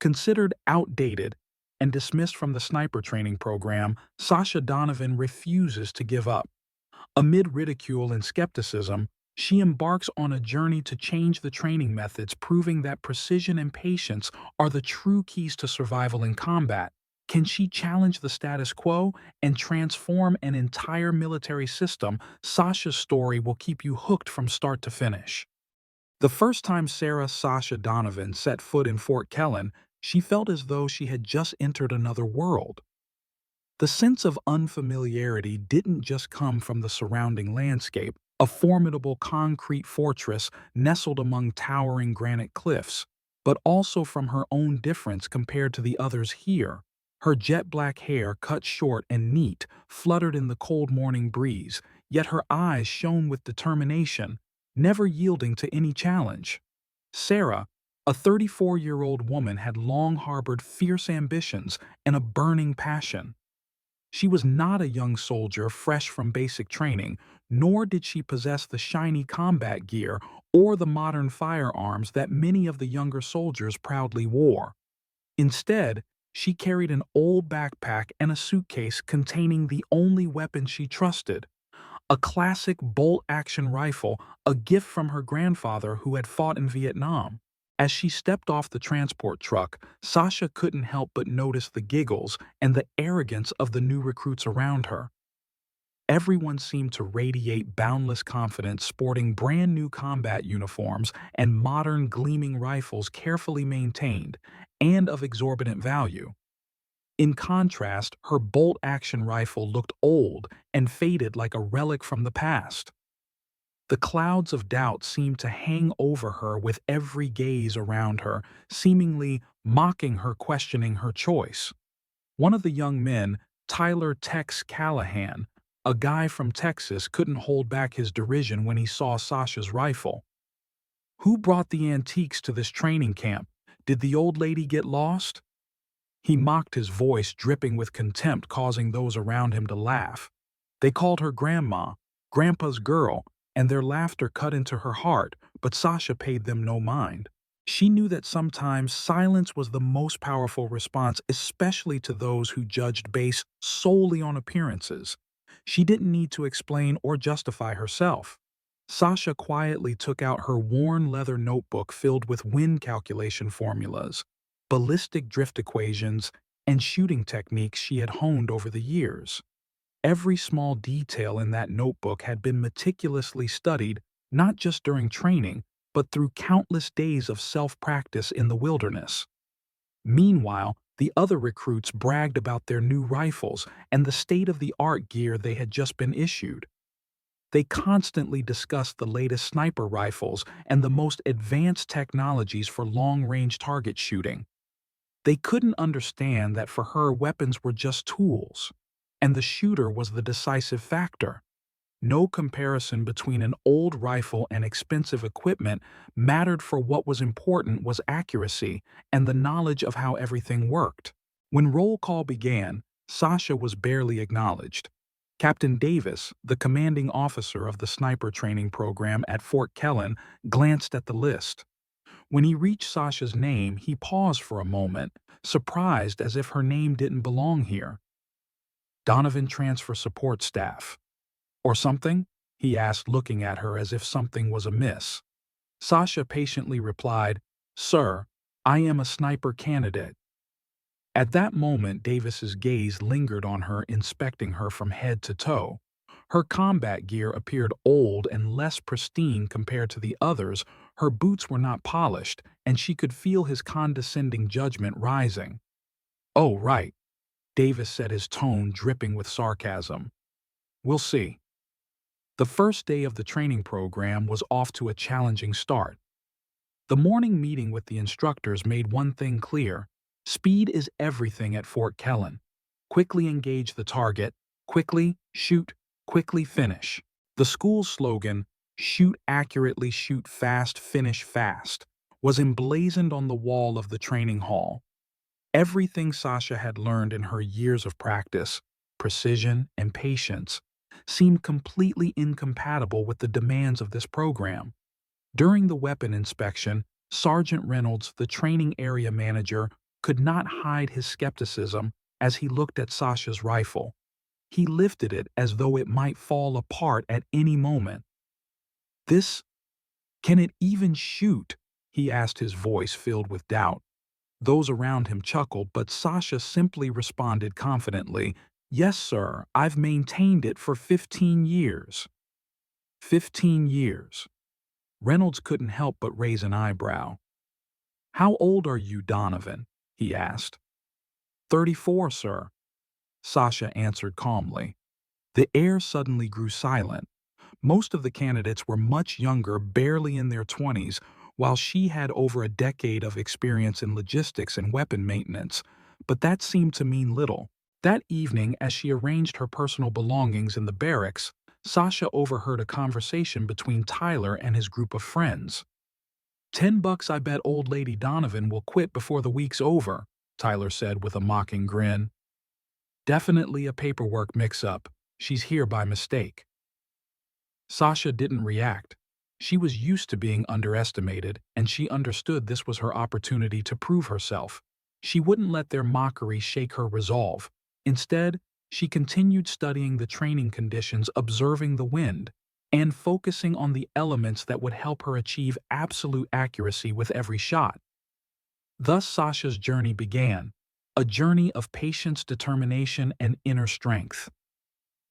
Considered outdated and dismissed from the sniper training program, Sasha Donovan refuses to give up. Amid ridicule and skepticism, she embarks on a journey to change the training methods, proving that precision and patience are the true keys to survival in combat. Can she challenge the status quo and transform an entire military system? Sasha's story will keep you hooked from start to finish. The first time Sarah Sasha Donovan set foot in Fort Kellen, she felt as though she had just entered another world. The sense of unfamiliarity didn't just come from the surrounding landscape, a formidable concrete fortress nestled among towering granite cliffs, but also from her own difference compared to the others here. Her jet-black hair, cut short and neat, fluttered in the cold morning breeze, yet her eyes shone with determination, never yielding to any challenge. Sarah, a 34-year-old woman, had long harbored fierce ambitions and a burning passion. She was not a young soldier fresh from basic training, nor did she possess the shiny combat gear or the modern firearms that many of the younger soldiers proudly wore. Instead, she carried an old backpack and a suitcase containing the only weapon she trusted, a classic bolt-action rifle, a gift from her grandfather who had fought in Vietnam. As she stepped off the transport truck, Sasha couldn't help but notice the giggles and the arrogance of the new recruits around her. Everyone seemed to radiate boundless confidence, sporting brand new combat uniforms and modern gleaming rifles carefully maintained and of exorbitant value. In contrast, her bolt-action rifle looked old and faded like a relic from the past. The clouds of doubt seemed to hang over her with every gaze around her, seemingly mocking her, questioning her choice. One of the young men, Tyler Tex Callahan, a guy from Texas, couldn't hold back his derision when he saw Sasha's rifle. "Who brought the antiques to this training camp? Did the old lady get lost?" He mocked, his voice dripping with contempt, causing those around him to laugh. They called her Grandma, Grandpa's girl, and their laughter cut into her heart, but Sasha paid them no mind. She knew that sometimes silence was the most powerful response, especially to those who judged based solely on appearances. She didn't need to explain or justify herself. Sasha quietly took out her worn leather notebook filled with wind calculation formulas, ballistic drift equations, and shooting techniques she had honed over the years. Every small detail in that notebook had been meticulously studied, not just during training, but through countless days of self-practice in the wilderness. Meanwhile, the other recruits bragged about their new rifles and the state-of-the-art gear they had just been issued. They constantly discussed the latest sniper rifles and the most advanced technologies for long-range target shooting. They couldn't understand that for her, weapons were just tools, and the shooter was the decisive factor. No comparison between an old rifle and expensive equipment mattered, for what was important was accuracy and the knowledge of how everything worked. When roll call began, Sasha was barely acknowledged. Captain Davis, the commanding officer of the sniper training program at Fort Kellen, glanced at the list. When he reached Sasha's name, he paused for a moment, surprised as if her name didn't belong here. "Donovan Transfer Support Staff. Or something?" he asked, looking at her as if something was amiss. Sasha patiently replied, "Sir, I am a sniper candidate." At that moment, Davis's gaze lingered on her, inspecting her from head to toe. Her combat gear appeared old and less pristine compared to the others. Her boots were not polished, and she could feel his condescending judgment rising. "Oh, right," Davis said, his tone dripping with sarcasm. "We'll see." The first day of the training program was off to a challenging start. The morning meeting with the instructors made one thing clear: speed is everything at Fort Kellen. Quickly engage the target, quickly shoot, quickly finish. The school's slogan, "Shoot accurately, shoot fast, finish fast," was emblazoned on the wall of the training hall. Everything Sasha had learned in her years of practice, precision and patience, seemed completely incompatible with the demands of this program. During the weapon inspection, Sergeant Reynolds, the training area manager, could not hide his skepticism as he looked at Sasha's rifle. He lifted it as though it might fall apart at any moment. "This, can it even shoot?" he asked, his voice filled with doubt. Those around him chuckled, but Sasha simply responded confidently, "Yes, sir, I've maintained it for 15 years." 15 years. Reynolds couldn't help but raise an eyebrow. "How old are you, Donovan?" he asked. 34, sir," Sasha answered calmly. The air suddenly grew silent. Most of the candidates were much younger, barely in their 20s, while she had over a decade of experience in logistics and weapon maintenance. But that seemed to mean little. That evening, as she arranged her personal belongings in the barracks, Sasha overheard a conversation between Tyler and his group of friends. $10 I bet old lady Donovan will quit before the week's over," Tyler said with a mocking grin. "Definitely a paperwork mix-up. She's here by mistake." Sasha didn't react. She was used to being underestimated, and she understood this was her opportunity to prove herself. She wouldn't let their mockery shake her resolve. Instead, she continued studying the training conditions, observing the wind, and focusing on the elements that would help her achieve absolute accuracy with every shot. Thus Sasha's journey began, a journey of patience, determination, and inner strength.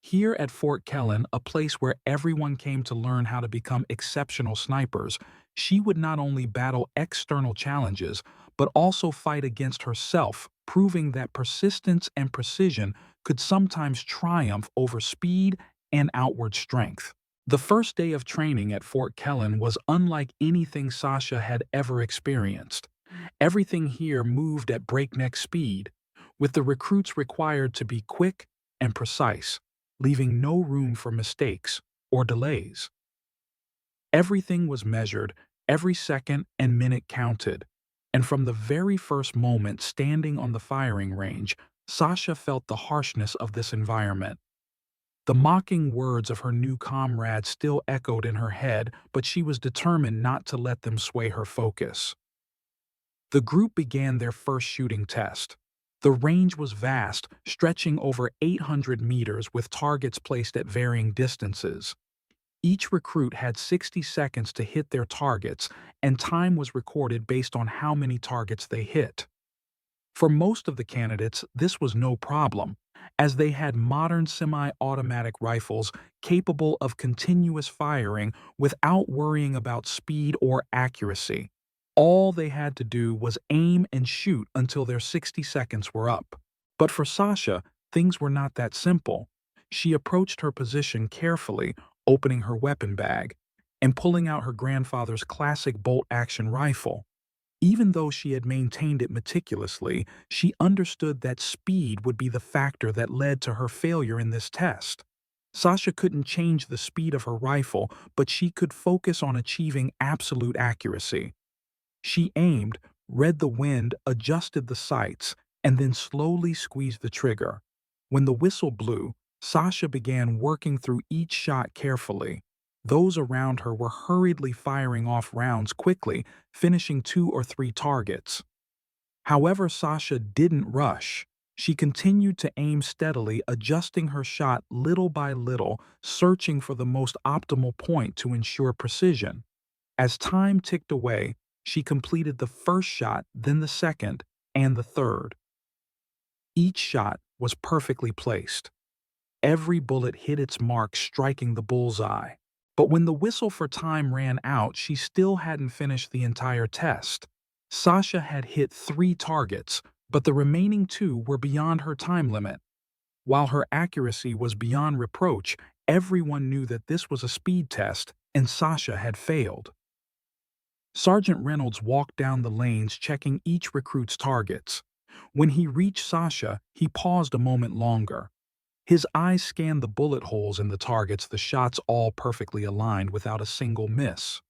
Here at Fort Kellen, a place where everyone came to learn how to become exceptional snipers, she would not only battle external challenges, but also fight against herself, proving that persistence and precision could sometimes triumph over speed and outward strength. The first day of training at Fort Kellen was unlike anything Sasha had ever experienced. Everything here moved at breakneck speed, with the recruits required to be quick and precise, leaving no room for mistakes or delays. Everything was measured, every second and minute counted, and from the very first moment standing on the firing range, Sasha felt the harshness of this environment. The mocking words of her new comrades still echoed in her head, but she was determined not to let them sway her focus. The group began their first shooting test. The range was vast, stretching over 800 meters with targets placed at varying distances. Each recruit had 60 seconds to hit their targets, and time was recorded based on how many targets they hit. For most of the candidates, this was no problem, as they had modern semi-automatic rifles capable of continuous firing without worrying about speed or accuracy. All they had to do was aim and shoot until their 60 seconds were up. But for Sasha, things were not that simple. She approached her position carefully, opening her weapon bag, and pulling out her grandfather's classic bolt-action rifle. Even though she had maintained it meticulously, she understood that speed would be the factor that led to her failure in this test. Sasha couldn't change the speed of her rifle, but she could focus on achieving absolute accuracy. She aimed, read the wind, adjusted the sights, and then slowly squeezed the trigger. When the whistle blew, Sasha began working through each shot carefully. Those around her were hurriedly firing off rounds quickly, finishing 2 or 3 targets. However, Sasha didn't rush. She continued to aim steadily, adjusting her shot little by little, searching for the most optimal point to ensure precision. As time ticked away, she completed the first shot, then the second, and the third. Each shot was perfectly placed. Every bullet hit its mark, striking the bullseye. But when the whistle for time ran out, she still hadn't finished the entire test. Sasha had hit 3 targets, but the remaining 2 were beyond her time limit. While her accuracy was beyond reproach, everyone knew that this was a speed test, and Sasha had failed. Sergeant Reynolds walked down the lanes, checking each recruit's targets. When he reached Sasha, he paused a moment longer. His eyes scanned the bullet holes in the targets, the shots all perfectly aligned without a single miss.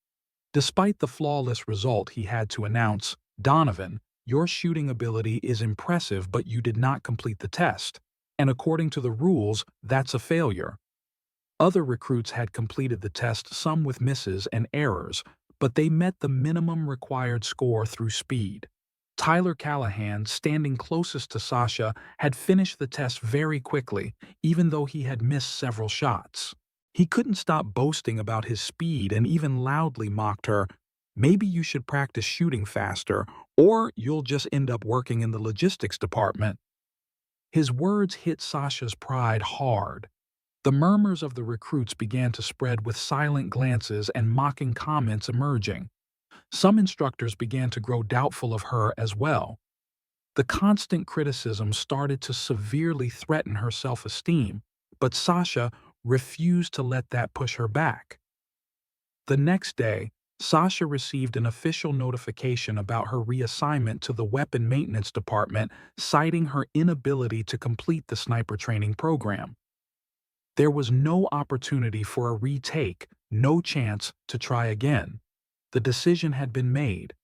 Despite the flawless result, he had to announce, "Donovan, your shooting ability is impressive, but you did not complete the test. And according to the rules, that's a failure." Other recruits had completed the test, some with misses and errors, but they met the minimum required score through speed. Tyler Callahan, standing closest to Sasha, had finished the test very quickly, even though he had missed several shots. He couldn't stop boasting about his speed and even loudly mocked her, "Maybe you should practice shooting faster, or you'll just end up working in the logistics department." His words hit Sasha's pride hard. The murmurs of the recruits began to spread with silent glances and mocking comments emerging. Some instructors began to grow doubtful of her as well. The constant criticism started to severely threaten her self-esteem, but Sasha refused to let that push her back. The next day, Sasha received an official notification about her reassignment to the weapon maintenance department, citing her inability to complete the sniper training program. There was no opportunity for a retake, no chance to try again. The decision had been made.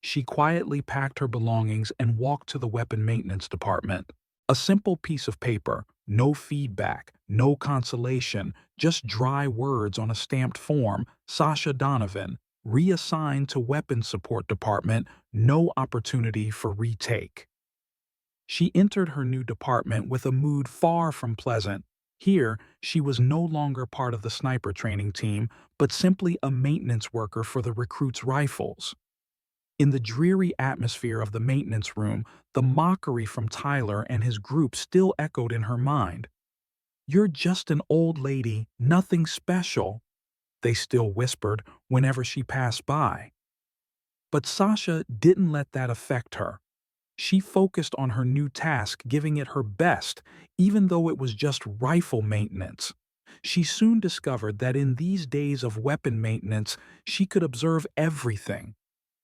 She quietly packed her belongings and walked to the weapon maintenance department. A simple piece of paper, no feedback, no consolation, just dry words on a stamped form. Sasha Donovan, reassigned to weapons support department, no opportunity for retake. She entered her new department with a mood far from pleasant. Here, she was no longer part of the sniper training team, but simply a maintenance worker for the recruits' rifles. In the dreary atmosphere of the maintenance room, the mockery from Tyler and his group still echoed in her mind. "You're just an old lady, nothing special," they still whispered whenever she passed by. But Sasha didn't let that affect her. She focused on her new task, giving it her best, even though it was just rifle maintenance. She soon discovered that in these days of weapon maintenance, she could observe everything.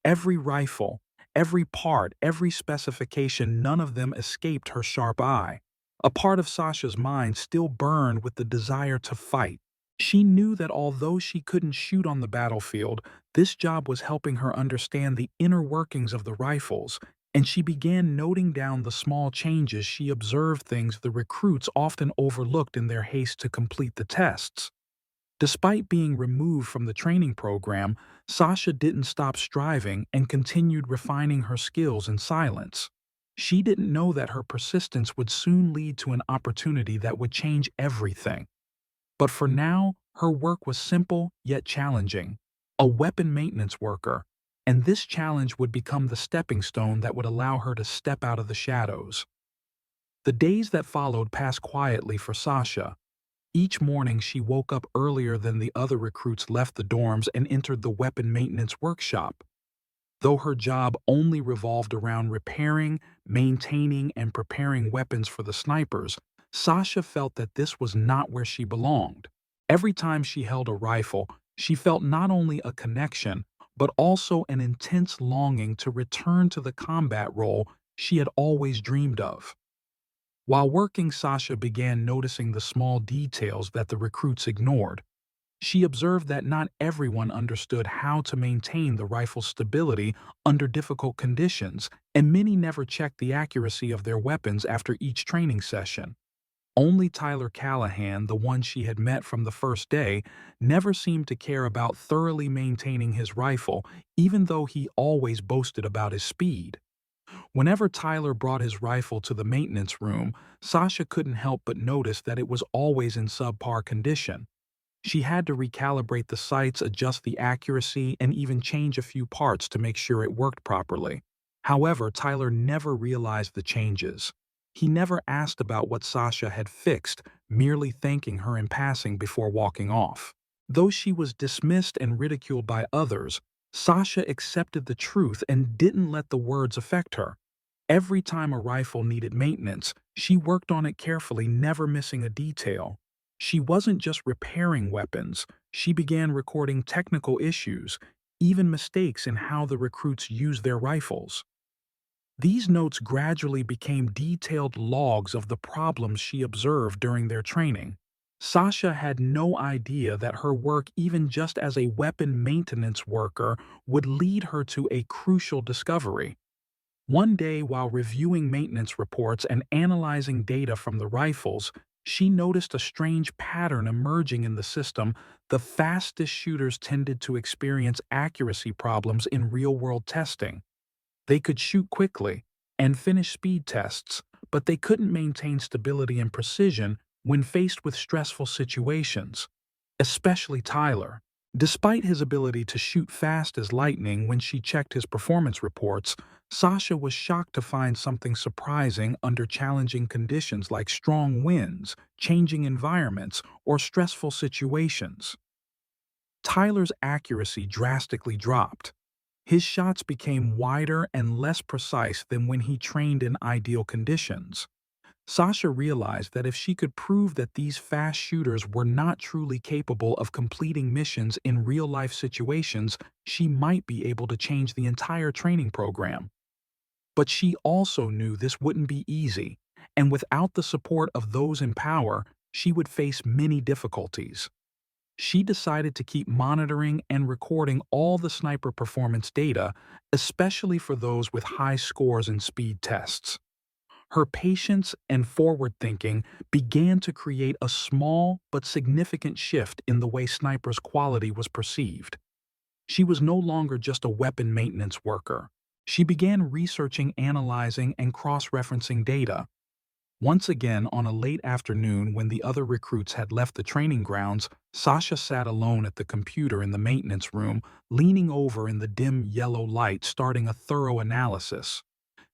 Every rifle, every part, every specification, none of them escaped her sharp eye. A part of Sasha's mind still burned with the desire to fight. She knew that although she couldn't shoot on the battlefield, this job was helping her understand the inner workings of the rifles, and she began noting down the small changes she observed, things the recruits often overlooked in their haste to complete the tests. Despite being removed from the training program, Sasha didn't stop striving and continued refining her skills in silence. She didn't know that her persistence would soon lead to an opportunity that would change everything. But for now, her work was simple yet challenging. A weapon maintenance worker, and this challenge would become the stepping stone that would allow her to step out of the shadows. The days that followed passed quietly for Sasha. Each morning she woke up earlier than the other recruits left the dorms and entered the weapon maintenance workshop. Though her job only revolved around repairing, maintaining, and preparing weapons for the snipers, Sasha felt that this was not where she belonged. Every time she held a rifle, she felt not only a connection, but also an intense longing to return to the combat role she had always dreamed of. While working, Sasha began noticing the small details that the recruits ignored. She observed that not everyone understood how to maintain the rifle's stability under difficult conditions, and many never checked the accuracy of their weapons after each training session. Only Tyler Callahan, the one she had met from the first day, never seemed to care about thoroughly maintaining his rifle, even though he always boasted about his speed. Whenever Tyler brought his rifle to the maintenance room, Sasha couldn't help but notice that it was always in subpar condition. She had to recalibrate the sights, adjust the accuracy, and even change a few parts to make sure it worked properly. However, Tyler never realized the changes. He never asked about what Sasha had fixed, merely thanking her in passing before walking off. Though she was dismissed and ridiculed by others, Sasha accepted the truth and didn't let the words affect her. Every time a rifle needed maintenance, she worked on it carefully, never missing a detail. She wasn't just repairing weapons, she began recording technical issues, even mistakes in how the recruits used their rifles. These notes gradually became detailed logs of the problems she observed during their training. Sasha had no idea that her work, even just as a weapon maintenance worker, would lead her to a crucial discovery. One day, while reviewing maintenance reports and analyzing data from the rifles, she noticed a strange pattern emerging in the system. The fastest shooters tended to experience accuracy problems in real-world testing. They could shoot quickly and finish speed tests, but they couldn't maintain stability and precision when faced with stressful situations, especially Tyler. Despite his ability to shoot fast as lightning when she checked his performance reports, Sasha was shocked to find something surprising under challenging conditions like strong winds, changing environments, or stressful situations. Tyler's accuracy drastically dropped. His shots became wider and less precise than when he trained in ideal conditions. Sasha realized that if she could prove that these fast shooters were not truly capable of completing missions in real-life situations, she might be able to change the entire training program. But she also knew this wouldn't be easy, and without the support of those in power, she would face many difficulties. She decided to keep monitoring and recording all the sniper performance data, especially for those with high scores in speed tests. Her patience and forward thinking began to create a small but significant shift in the way snipers' quality was perceived. She was no longer just a weapon maintenance worker. She began researching, analyzing, and cross-referencing data. Once again, on a late afternoon when the other recruits had left the training grounds, Sasha sat alone at the computer in the maintenance room, leaning over in the dim yellow light, starting a thorough analysis.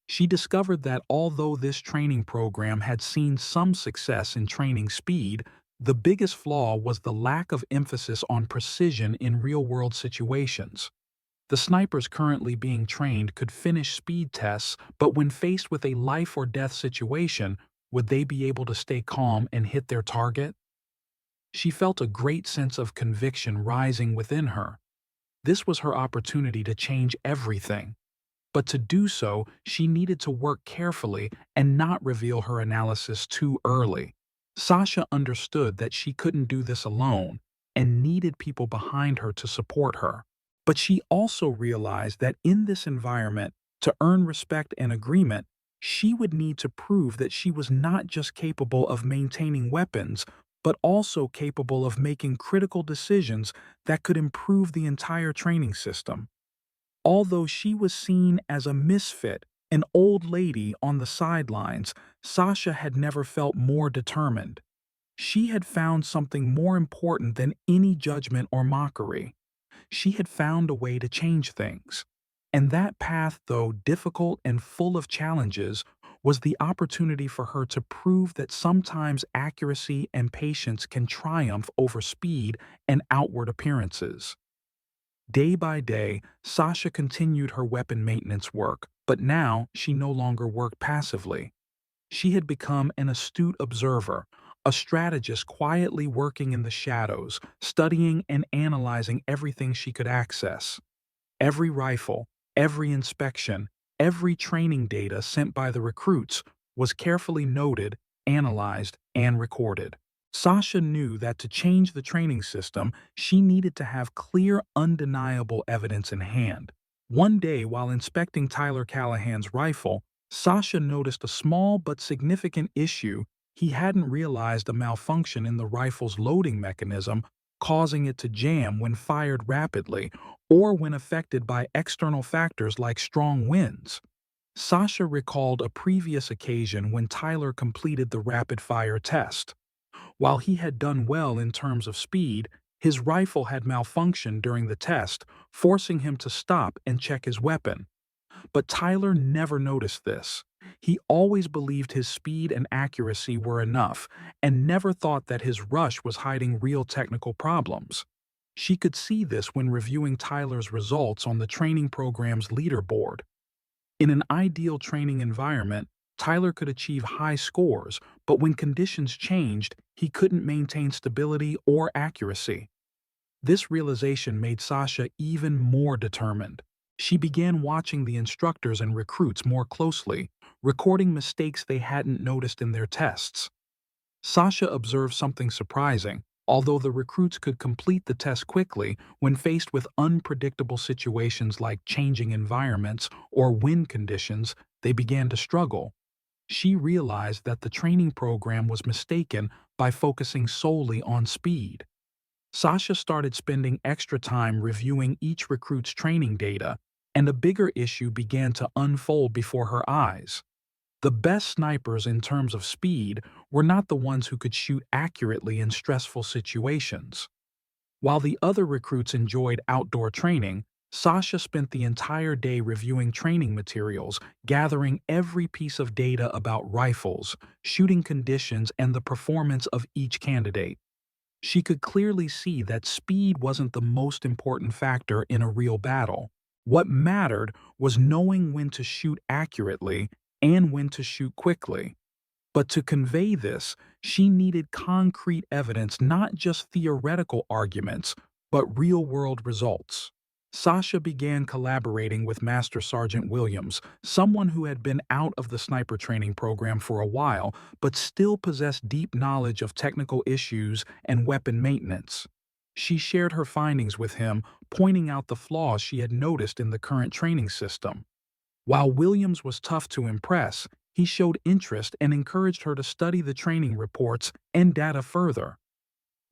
She discovered that although this training program had seen some success in training speed, the biggest flaw was the lack of emphasis on precision in real-world situations. The snipers currently being trained could finish speed tests, but when faced with a life-or-death situation, would they be able to stay calm and hit their target? She felt a great sense of conviction rising within her. This was her opportunity to change everything. But to do so, she needed to work carefully and not reveal her analysis too early. Sasha understood that she couldn't do this alone and needed people behind her to support her. But she also realized that in this environment, to earn respect and agreement, she would need to prove that she was not just capable of maintaining weapons, but also capable of making critical decisions that could improve the entire training system. Although she was seen as a misfit, an old lady on the sidelines, Sasha had never felt more determined. She had found something more important than any judgment or mockery. She had found a way to change things. And that path, though difficult and full of challenges, was the opportunity for her to prove that sometimes accuracy and patience can triumph over speed and outward appearances. Day by day, Sasha continued her weapon maintenance work, but now she no longer worked passively. She had become an astute observer, a strategist quietly working in the shadows, studying and analyzing everything she could access. Every rifle, every inspection, every training data sent by the recruits was carefully noted, analyzed, and recorded. Sasha knew that to change the training system, she needed to have clear, undeniable evidence in hand. One day, while inspecting Tyler Callahan's rifle, Sasha noticed a small but significant issue. He hadn't realized a malfunction in the rifle's loading mechanism, causing it to jam when fired rapidly or when affected by external factors like strong winds. Sasha recalled a previous occasion when Tyler completed the rapid-fire test. While he had done well in terms of speed, his rifle had malfunctioned during the test, forcing him to stop and check his weapon. But Tyler never noticed this. He always believed his speed and accuracy were enough, and never thought that his rush was hiding real technical problems. She could see this when reviewing Tyler's results on the training program's leaderboard. In an ideal training environment, Tyler could achieve high scores, but when conditions changed, he couldn't maintain stability or accuracy. This realization made Sasha even more determined. She began watching the instructors and recruits more closely, recording mistakes they hadn't noticed in their tests. Sasha observed something surprising. Although the recruits could complete the test quickly, when faced with unpredictable situations like changing environments or wind conditions, they began to struggle. She realized that the training program was mistaken by focusing solely on speed. Sasha started spending extra time reviewing each recruit's training data, and a bigger issue began to unfold before her eyes. The best snipers in terms of speed were not the ones who could shoot accurately in stressful situations. While the other recruits enjoyed outdoor training, Sasha spent the entire day reviewing training materials, gathering every piece of data about rifles, shooting conditions, and the performance of each candidate. She could clearly see that speed wasn't the most important factor in a real battle. What mattered was knowing when to shoot accurately and when to shoot quickly. But to convey this, she needed concrete evidence, not just theoretical arguments, but real-world results. Sasha began collaborating with Master Sergeant Williams, someone who had been out of the sniper training program for a while but still possessed deep knowledge of technical issues and weapon maintenance. She shared her findings with him, pointing out the flaws she had noticed in the current training system. While Williams was tough to impress, he showed interest and encouraged her to study the training reports and data further.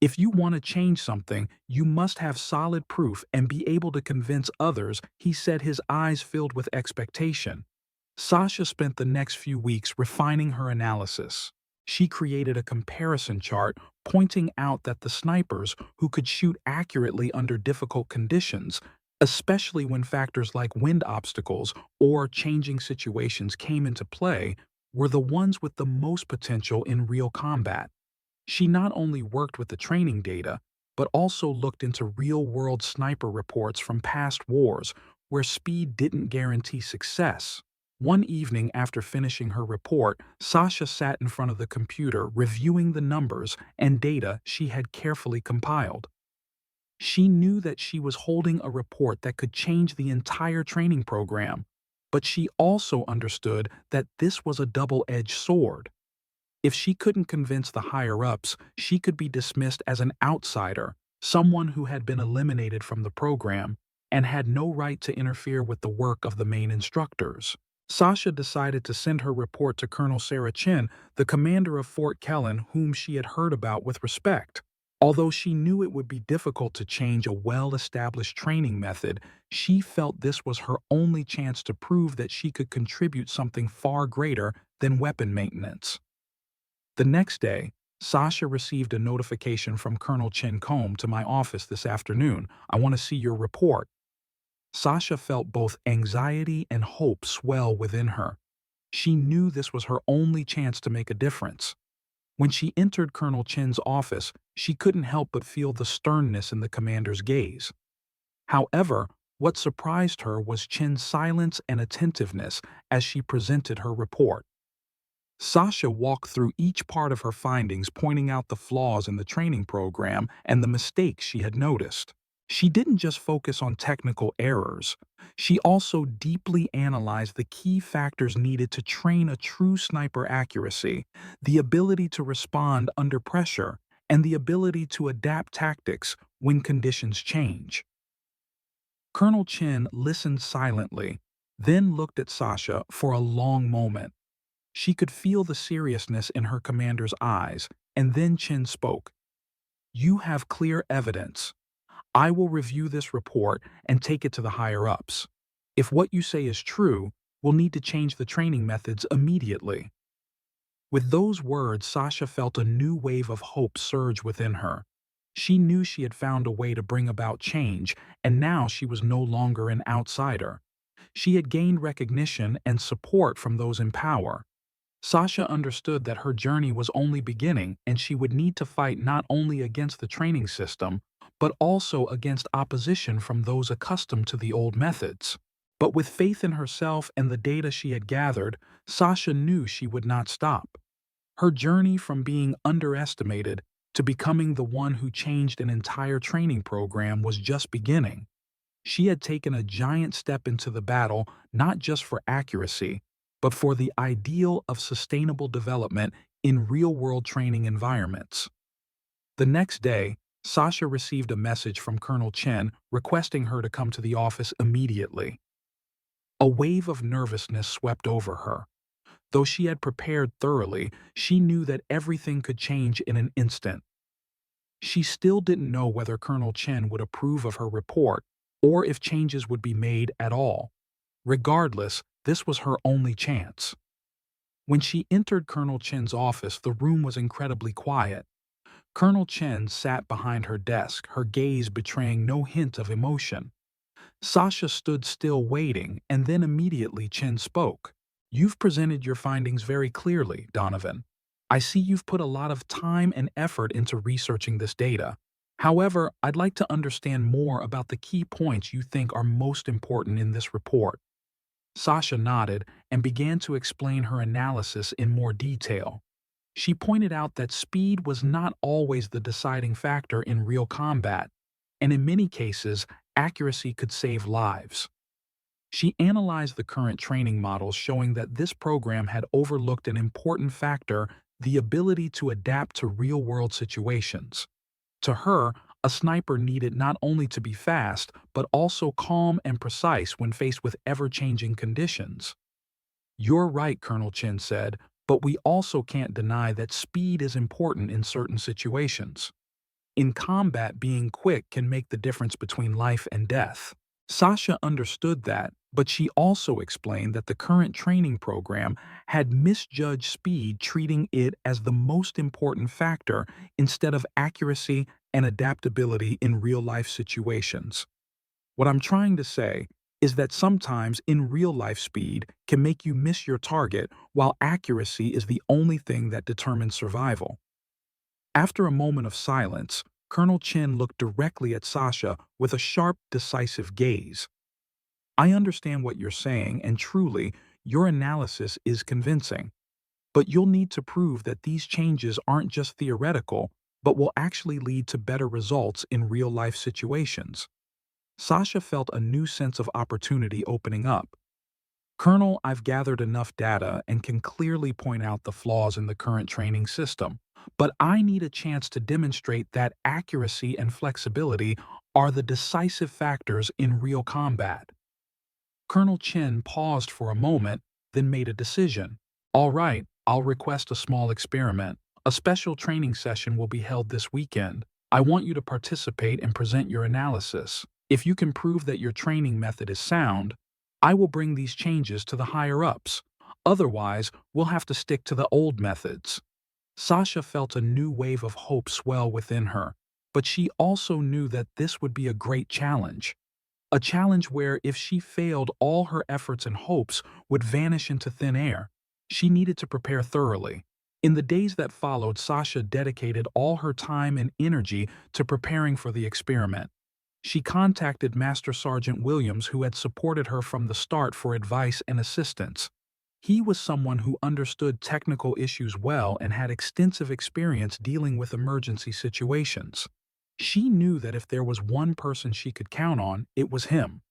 If you want to change something, you must have solid proof and be able to convince others, he said, his eyes filled with expectation. Sasha spent the next few weeks refining her analysis. She created a comparison chart pointing out that the snipers who could shoot accurately under difficult conditions, especially when factors like wind obstacles or changing situations came into play, were the ones with the most potential in real combat. She not only worked with the training data, but also looked into real-world sniper reports from past wars where speed didn't guarantee success. One evening after finishing her report, Sasha sat in front of the computer reviewing the numbers and data she had carefully compiled. She knew that she was holding a report that could change the entire training program, but she also understood that this was a double-edged sword. If she couldn't convince the higher-ups, she could be dismissed as an outsider, someone who had been eliminated from the program and had no right to interfere with the work of the main instructors. Sasha decided to send her report to Colonel Sarah Chin, the commander of Fort Kellen, whom she had heard about with respect. Although she knew it would be difficult to change a well-established training method, she felt this was her only chance to prove that she could contribute something far greater than weapon maintenance. The next day, Sasha received a notification from Colonel Chen Combe to my office this afternoon. I want to see your report. Sasha felt both anxiety and hope swell within her. She knew this was her only chance to make a difference. When she entered Colonel Chen's office, she couldn't help but feel the sternness in the commander's gaze. However, what surprised her was Chen's silence and attentiveness as she presented her report. Sasha walked through each part of her findings, pointing out the flaws in the training program and the mistakes she had noticed. She didn't just focus on technical errors. She also deeply analyzed the key factors needed to train a true sniper accuracy, the ability to respond under pressure, and the ability to adapt tactics when conditions change. Colonel Chen listened silently, then looked at Sasha for a long moment. She could feel the seriousness in her commander's eyes, and then Chen spoke. "You have clear evidence. I will review this report and take it to the higher-ups. If what you say is true, we'll need to change the training methods immediately." With those words, Sasha felt a new wave of hope surge within her. She knew she had found a way to bring about change, and now she was no longer an outsider. She had gained recognition and support from those in power. Sasha understood that her journey was only beginning and she would need to fight not only against the training system, but also against opposition from those accustomed to the old methods. But with faith in herself and the data she had gathered, Sasha knew she would not stop. Her journey from being underestimated to becoming the one who changed an entire training program was just beginning. She had taken a giant step into the battle, not just for accuracy, but for the ideal of sustainable development in real-world training environments. The next day, Sasha received a message from Colonel Chen requesting her to come to the office immediately. A wave of nervousness swept over her. Though she had prepared thoroughly, she knew that everything could change in an instant. She still didn't know whether Colonel Chen would approve of her report or if changes would be made at all. Regardless, this was her only chance. When she entered Colonel Chen's office, the room was incredibly quiet. Colonel Chen sat behind her desk, her gaze betraying no hint of emotion. Sasha stood still waiting, and then immediately Chen spoke. "You've presented your findings very clearly, Donovan. I see you've put a lot of time and effort into researching this data. However, I'd like to understand more about the key points you think are most important in this report." Sasha nodded and began to explain her analysis in more detail. She pointed out that speed was not always the deciding factor in real combat, and in many cases, accuracy could save lives. She analyzed the current training models, showing that this program had overlooked an important factor: the ability to adapt to real-world situations. To her, a sniper needed not only to be fast, but also calm and precise when faced with ever-changing conditions. "You're right," Colonel Chen said, "but we also can't deny that speed is important in certain situations. In combat, being quick can make the difference between life and death." Sasha understood that, but she also explained that the current training program had misjudged speed, treating it as the most important factor instead of accuracy and adaptability in real-life situations. "What I'm trying to say is that sometimes in real-life speed can make you miss your target, while accuracy is the only thing that determines survival." After a moment of silence, Colonel Chen looked directly at Sasha with a sharp, decisive gaze. "I understand what you're saying, and truly, your analysis is convincing. But you'll need to prove that these changes aren't just theoretical, but will actually lead to better results in real-life situations." Sasha felt a new sense of opportunity opening up. "Colonel, I've gathered enough data and can clearly point out the flaws in the current training system, but I need a chance to demonstrate that accuracy and flexibility are the decisive factors in real combat." Colonel Chen paused for a moment, then made a decision. "All right, I'll request a small experiment. A special training session will be held this weekend. I want you to participate and present your analysis. If you can prove that your training method is sound, I will bring these changes to the higher-ups. Otherwise, we'll have to stick to the old methods." Sasha felt a new wave of hope swell within her, but she also knew that this would be a great challenge. A challenge where, if she failed, all her efforts and hopes would vanish into thin air. She needed to prepare thoroughly. In the days that followed, Sasha dedicated all her time and energy to preparing for the experiment. She contacted Master Sergeant Williams, who had supported her from the start, for advice and assistance. He was someone who understood technical issues well and had extensive experience dealing with emergency situations. She knew that if there was one person she could count on, it was him.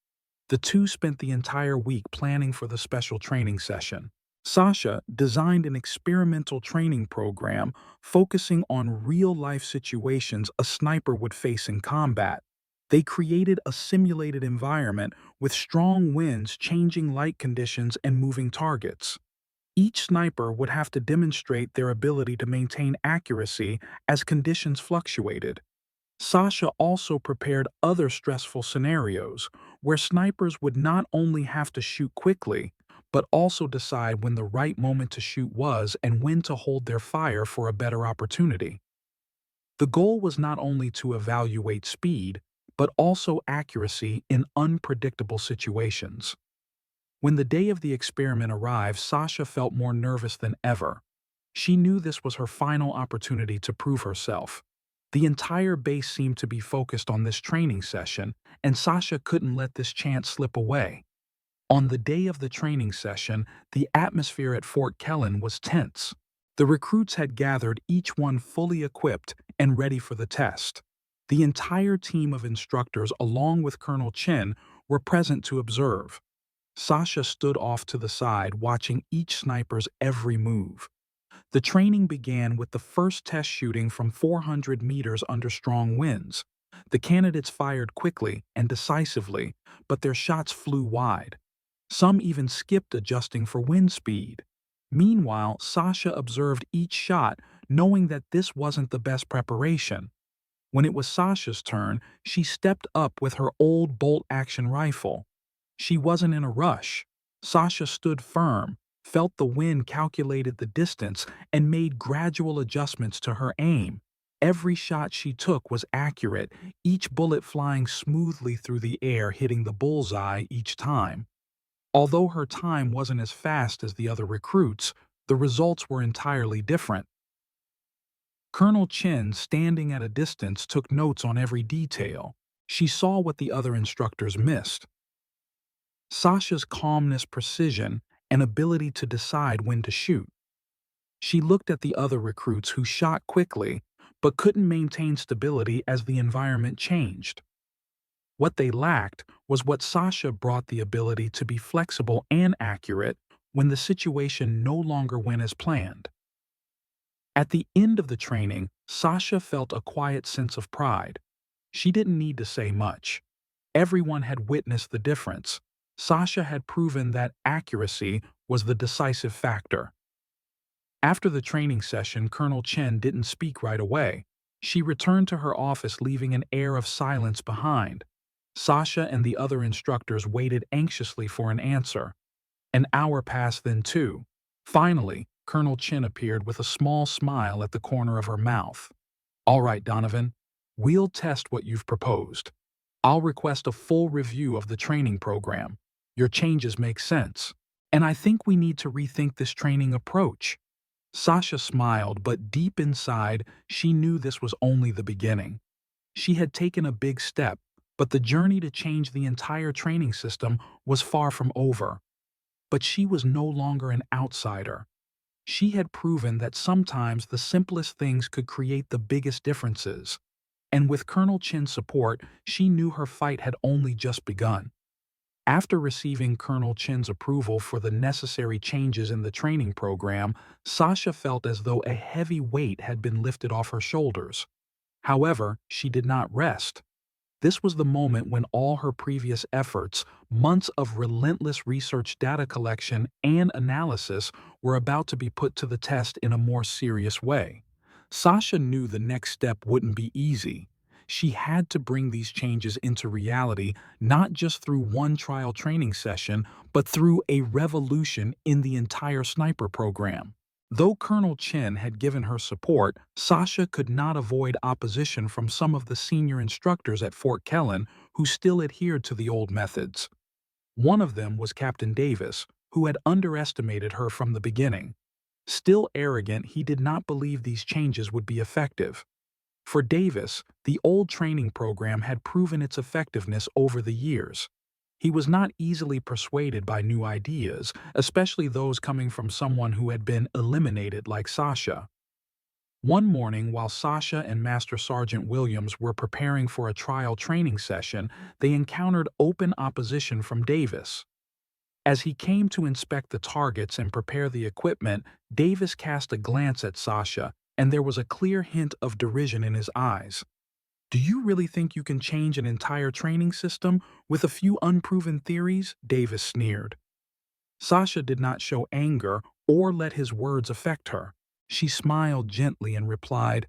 The two spent the entire week planning for the special training session. Sasha designed an experimental training program focusing on real-life situations a sniper would face in combat. They created a simulated environment with strong winds, changing light conditions, and moving targets. Each sniper would have to demonstrate their ability to maintain accuracy as conditions fluctuated. Sasha also prepared other stressful scenarios where snipers would not only have to shoot quickly, but also decide when the right moment to shoot was and when to hold their fire for a better opportunity. The goal was not only to evaluate speed, but also accuracy in unpredictable situations. When the day of the experiment arrived, Sasha felt more nervous than ever. She knew this was her final opportunity to prove herself. The entire base seemed to be focused on this training session, and Sasha couldn't let this chance slip away. On the day of the training session, the atmosphere at Fort Kellen was tense. The recruits had gathered, each one fully equipped and ready for the test. The entire team of instructors, along with Colonel Chen, were present to observe. Sasha stood off to the side, watching each sniper's every move. The training began with the first test shooting from 400 meters under strong winds. The candidates fired quickly and decisively, but their shots flew wide. Some even skipped adjusting for wind speed. Meanwhile, Sasha observed each shot, knowing that this wasn't the best preparation. When it was Sasha's turn, she stepped up with her old bolt-action rifle. She wasn't in a rush. Sasha stood firm, felt the wind, calculated the distance, and made gradual adjustments to her aim. Every shot she took was accurate, each bullet flying smoothly through the air, hitting the bullseye each time. Although her time wasn't as fast as the other recruits, the results were entirely different. Colonel Chen, standing at a distance, took notes on every detail. She saw what the other instructors missed. Sasha's calmness, precision, and ability to decide when to shoot. She looked at the other recruits who shot quickly but couldn't maintain stability as the environment changed. What they lacked was what Sasha brought: the ability to be flexible and accurate when the situation no longer went as planned. At the end of the training, Sasha felt a quiet sense of pride. She didn't need to say much. Everyone had witnessed the difference. Sasha had proven that accuracy was the decisive factor. After the training session, Colonel Chen didn't speak right away. She returned to her office, leaving an air of silence behind. Sasha and the other instructors waited anxiously for an answer. An hour passed, then two. Finally, Colonel Chen appeared with a small smile at the corner of her mouth. "All right, Donovan, we'll test what you've proposed. I'll request a full review of the training program. Your changes make sense. And I think we need to rethink this training approach." Sasha smiled, but deep inside, she knew this was only the beginning. She had taken a big step, but the journey to change the entire training system was far from over. But she was no longer an outsider. She had proven that sometimes the simplest things could create the biggest differences. And with Colonel Chin's support, she knew her fight had only just begun. After receiving Colonel Chin's approval for the necessary changes in the training program, Sasha felt as though a heavy weight had been lifted off her shoulders. However, she did not rest. This was the moment when all her previous efforts, months of relentless research, data collection, and analysis, were about to be put to the test in a more serious way. Sasha knew the next step wouldn't be easy. She had to bring these changes into reality, not just through one trial training session, but through a revolution in the entire sniper program. Though Colonel Chen had given her support, Sasha could not avoid opposition from some of the senior instructors at Fort Kellen who still adhered to the old methods. One of them was Captain Davis, who had underestimated her from the beginning. Still arrogant, he did not believe these changes would be effective. For Davis, the old training program had proven its effectiveness over the years. He was not easily persuaded by new ideas, especially those coming from someone who had been eliminated like Sasha. One morning, while Sasha and Master Sergeant Williams were preparing for a trial training session, they encountered open opposition from Davis. As he came to inspect the targets and prepare the equipment, Davis cast a glance at Sasha, and there was a clear hint of derision in his eyes. "Do you really think you can change an entire training system with a few unproven theories?" Davis sneered. Sasha did not show anger or let his words affect her. She smiled gently and replied,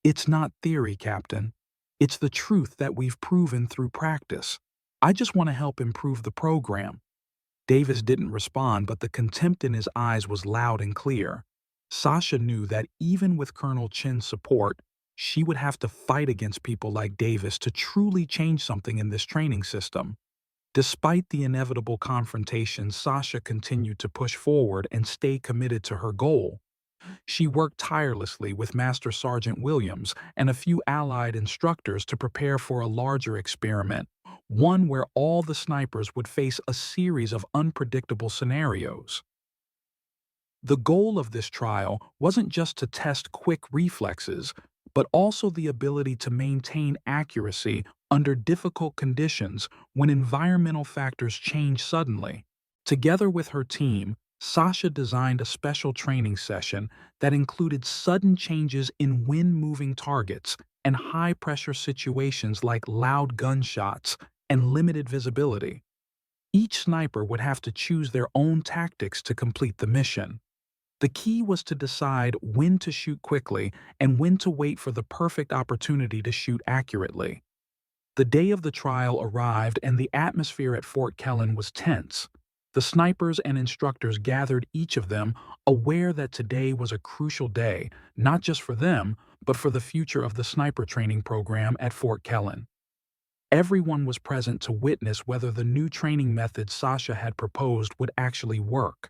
"It's not theory, Captain. It's the truth that we've proven through practice. I just want to help improve the program." Davis didn't respond, but the contempt in his eyes was loud and clear. Sasha knew that even with Colonel Chin's support, she would have to fight against people like Davis to truly change something in this training system. Despite the inevitable confrontation, Sasha continued to push forward and stay committed to her goal. She worked tirelessly with Master Sergeant Williams and a few allied instructors to prepare for a larger experiment, one where all the snipers would face a series of unpredictable scenarios. The goal of this trial wasn't just to test quick reflexes, but also the ability to maintain accuracy under difficult conditions when environmental factors change suddenly. Together with her team, Sasha designed a special training session that included sudden changes in wind-moving targets and high-pressure situations like loud gunshots and limited visibility. Each sniper would have to choose their own tactics to complete the mission. The key was to decide when to shoot quickly and when to wait for the perfect opportunity to shoot accurately. The day of the trial arrived and the atmosphere at Fort Kellen was tense. The snipers and instructors gathered, each of them aware that today was a crucial day, not just for them, but for the future of the sniper training program at Fort Kellen. Everyone was present to witness whether the new training method Sasha had proposed would actually work.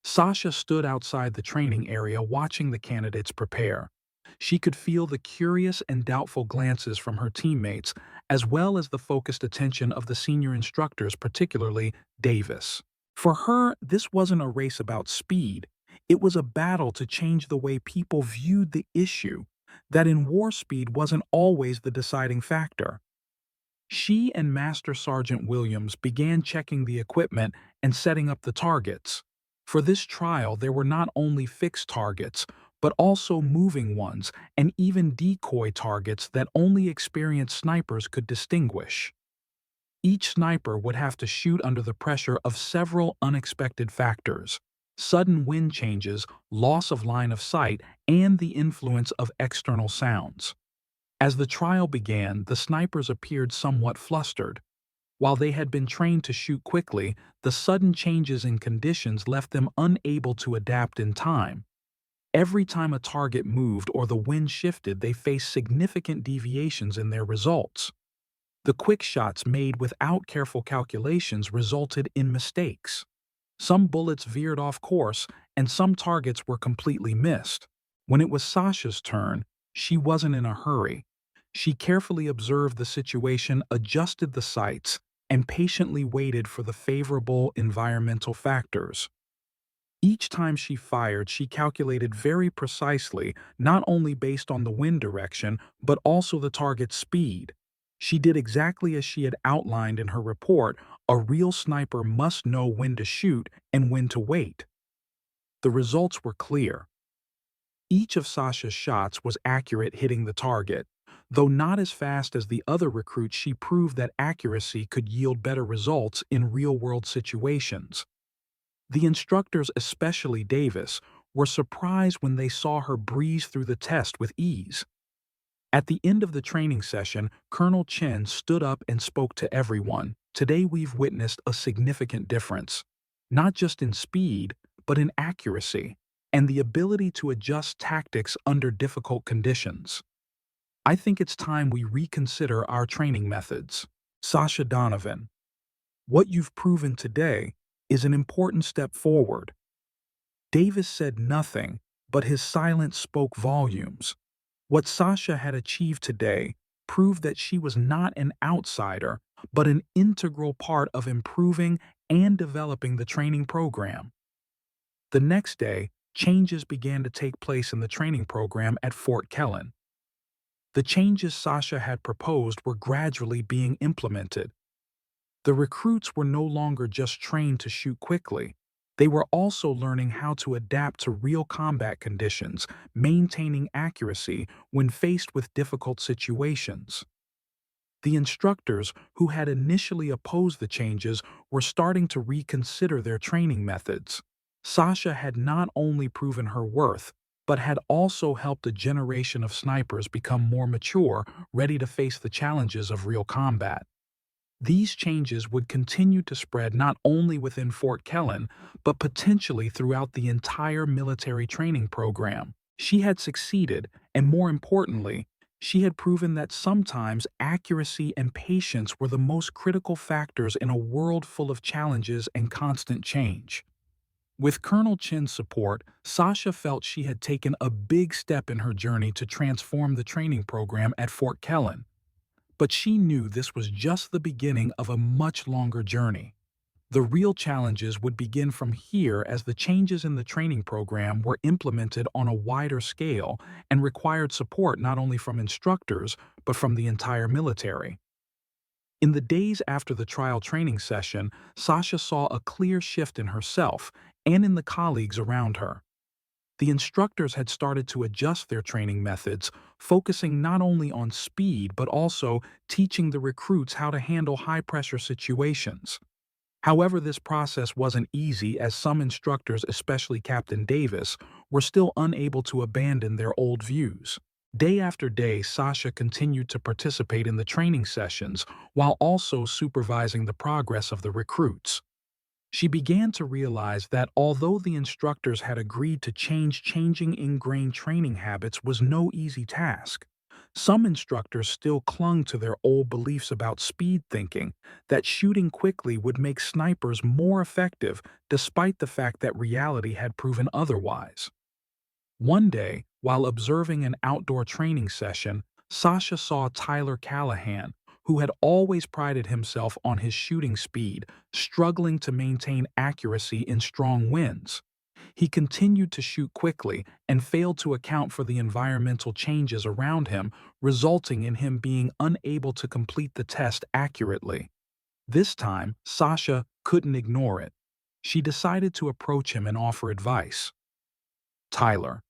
Sasha stood outside the training area watching the candidates prepare. She could feel the curious and doubtful glances from her teammates, as well as the focused attention of the senior instructors, particularly Davis. For her, this wasn't a race about speed. It was a battle to change the way people viewed the issue, that in war speed wasn't always the deciding factor. She and Master Sergeant Williams began checking the equipment and setting up the targets. For this trial, there were not only fixed targets, but also moving ones and even decoy targets that only experienced snipers could distinguish. Each sniper would have to shoot under the pressure of several unexpected factors: sudden wind changes, loss of line of sight, and the influence of external sounds. As the trial began, the snipers appeared somewhat flustered. While they had been trained to shoot quickly, the sudden changes in conditions left them unable to adapt in time. Every time a target moved or the wind shifted, they faced significant deviations in their results. The quick shots made without careful calculations resulted in mistakes. Some bullets veered off course, and some targets were completely missed. When it was Sasha's turn, she wasn't in a hurry. She carefully observed the situation, adjusted the sights, and patiently waited for the favorable environmental factors. Each time she fired, she calculated very precisely, not only based on the wind direction, but also the target's speed. She did exactly as she had outlined in her report. A real sniper must know when to shoot and when to wait. The results were clear. Each of Sasha's shots was accurate, hitting the target. Though not as fast as the other recruits, she proved that accuracy could yield better results in real-world situations. The instructors, especially Davis, were surprised when they saw her breeze through the test with ease. At the end of the training session, Colonel Chen stood up and spoke to everyone. Today we've witnessed a significant difference, not just in speed, but in accuracy and the ability to adjust tactics under difficult conditions. I think it's time we reconsider our training methods. Sasha Donovan, what you've proven today is an important step forward. Davis said nothing, but his silence spoke volumes. What Sasha had achieved today proved that she was not an outsider, but an integral part of improving and developing the training program. The next day, changes began to take place in the training program at Fort Kellen. The changes Sasha had proposed were gradually being implemented. The recruits were no longer just trained to shoot quickly. They were also learning how to adapt to real combat conditions, maintaining accuracy when faced with difficult situations. The instructors, who had initially opposed the changes, were starting to reconsider their training methods. Sasha had not only proven her worth, but had also helped a generation of snipers become more mature, ready to face the challenges of real combat. These changes would continue to spread not only within Fort Kellen, but potentially throughout the entire military training program. She had succeeded, and more importantly, she had proven that sometimes accuracy and patience were the most critical factors in a world full of challenges and constant change. With Colonel Chin's support, Sasha felt she had taken a big step in her journey to transform the training program at Fort Kellen. But she knew this was just the beginning of a much longer journey. The real challenges would begin from here, as the changes in the training program were implemented on a wider scale and required support not only from instructors, but from the entire military. In the days after the trial training session, Sasha saw a clear shift in herself and in the colleagues around her. The instructors had started to adjust their training methods, focusing not only on speed but also teaching the recruits how to handle high-pressure situations. However, this process wasn't easy as some instructors, especially Captain Davis, were still unable to abandon their old views. Day after day, Sasha continued to participate in the training sessions while also supervising the progress of the recruits. She began to realize that although the instructors had agreed to changing ingrained training habits was no easy task. Some instructors still clung to their old beliefs about speed thinking, that shooting quickly would make snipers more effective despite the fact that reality had proven otherwise. One day, while observing an outdoor training session, Sasha saw Tyler Callahan, who had always prided himself on his shooting speed, struggling to maintain accuracy in strong winds. He continued to shoot quickly and failed to account for the environmental changes around him, resulting in him being unable to complete the test accurately. This time, Sasha couldn't ignore it. She decided to approach him and offer advice. "Tyler,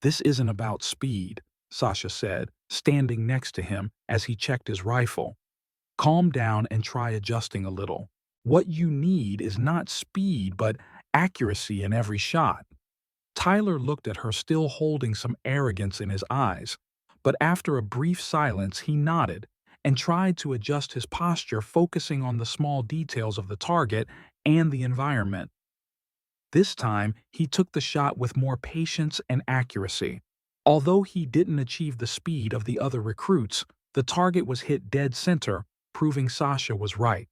this isn't about speed," Sasha said, standing next to him as he checked his rifle. "Calm down and try adjusting a little. What you need is not speed, but accuracy in every shot." Tyler looked at her, still holding some arrogance in his eyes, but after a brief silence he nodded and tried to adjust his posture, focusing on the small details of the target and the environment. This time, he took the shot with more patience and accuracy. Although he didn't achieve the speed of the other recruits, the target was hit dead center, proving Sasha was right.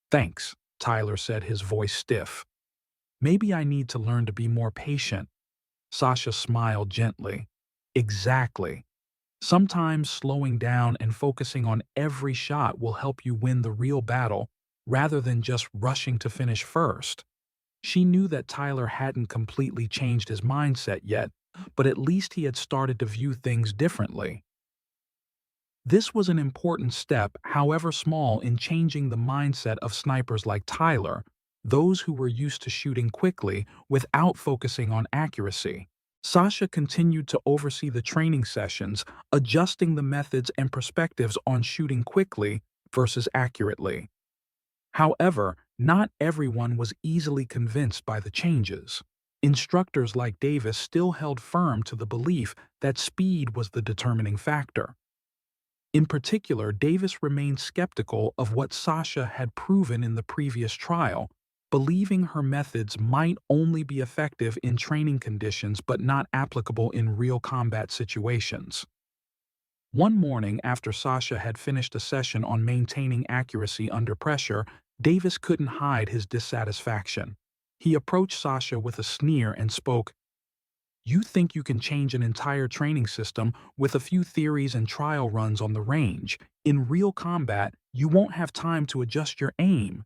"Thanks," Tyler said, his voice stiff. "Maybe I need to learn to be more patient." Sasha smiled gently. "Exactly. Sometimes slowing down and focusing on every shot will help you win the real battle rather than just rushing to finish first." She knew that Tyler hadn't completely changed his mindset yet, but at least he had started to view things differently. This was an important step, however small, in changing the mindset of snipers like Tyler, those who were used to shooting quickly without focusing on accuracy. Sasha continued to oversee the training sessions, adjusting the methods and perspectives on shooting quickly versus accurately. However, not everyone was easily convinced by the changes. Instructors like Davis still held firm to the belief that speed was the determining factor. In particular, Davis remained skeptical of what Sasha had proven in the previous trial, believing her methods might only be effective in training conditions but not applicable in real combat situations. One morning, after Sasha had finished a session on maintaining accuracy under pressure, Davis couldn't hide his dissatisfaction. He approached Sasha with a sneer and spoke, "You think you can change an entire training system with a few theories and trial runs on the range. In real combat, you won't have time to adjust your aim.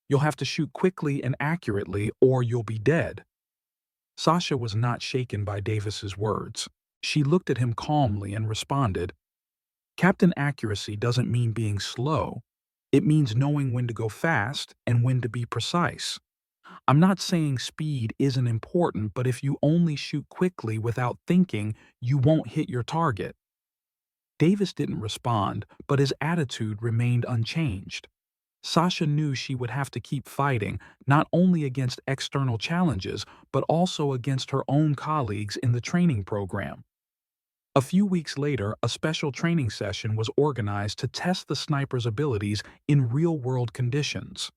You'll have to shoot quickly and accurately or you'll be dead." Sasha was not shaken by Davis's words. She looked at him calmly and responded, "Captain Accuracy doesn't mean being slow. It means knowing when to go fast and when to be precise. I'm not saying speed isn't important, but if you only shoot quickly without thinking, you won't hit your target." Davis didn't respond, but his attitude remained unchanged. Sasha knew she would have to keep fighting, not only against external challenges, but also against her own colleagues in the training program. A few weeks later, a special training session was organized to test the sniper's abilities in real-world conditions.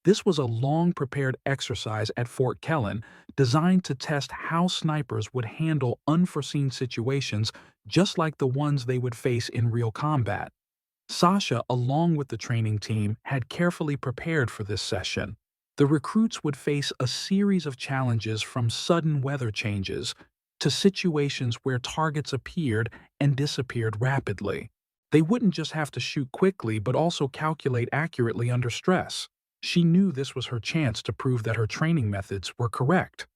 This was a long-prepared exercise at Fort Kellen designed to test how snipers would handle unforeseen situations just like the ones they would face in real combat. Sasha, along with the training team, had carefully prepared for this session. The recruits would face a series of challenges, from sudden weather changes to situations where targets appeared and disappeared rapidly. They wouldn't just have to shoot quickly but also calculate accurately under stress. She knew this was her chance to prove that her training methods were correct.